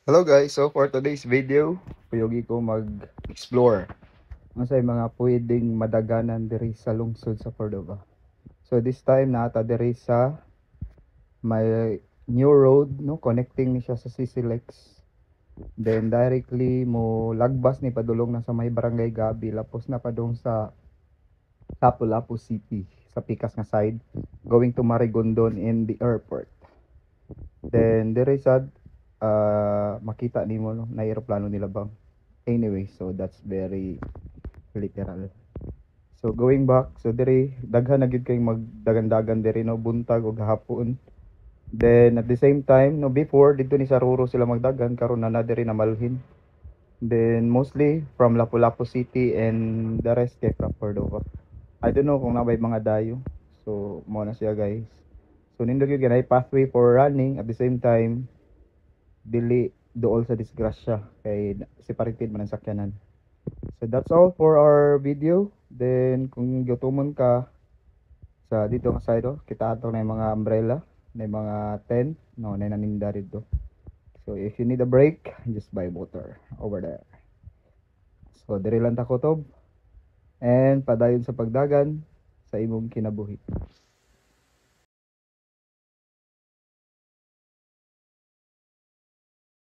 Hello guys, so for today's video, puyogi ko mag-explore sa mga pwedeng madaganan diri sa lungsod sa Cordova. So this time nata diri sa may new road no connecting ni siya sa CCLEX. Then directly mo lagbas ni padulong na sa may Barangay Gabi lapos na padung sa Lapu-Lapu City sa pikas nga side going to Marigondon in the airport. Then diri sad makita nimo no na eroplano nila bang. Anyway, so that's very literal. So going back, so diri daghan na gyud kay magdagan-dagan diri no buntag ug hapon. Then at the same time no before dito ni Saruro sila magdagan karon na diri na Malhin. Then mostly from Lapu-Lapu City and the rest kay from Cordova. I don't know kung nabay mga dayo. So mo na siya guys. So nindot gyud ganay pathway for running at the same time dili dool sa disgrasya kay separated man ang sakyanan. So that's all for our video. Then kung gutumon ka sa dito nga side kita ato na yung mga umbrella, na yung mga tent, no, na naninda dito. So if you need a break, just buy water over there. So diri lang ta kutob and padayon sa pagdagan sa imong kinabuhi.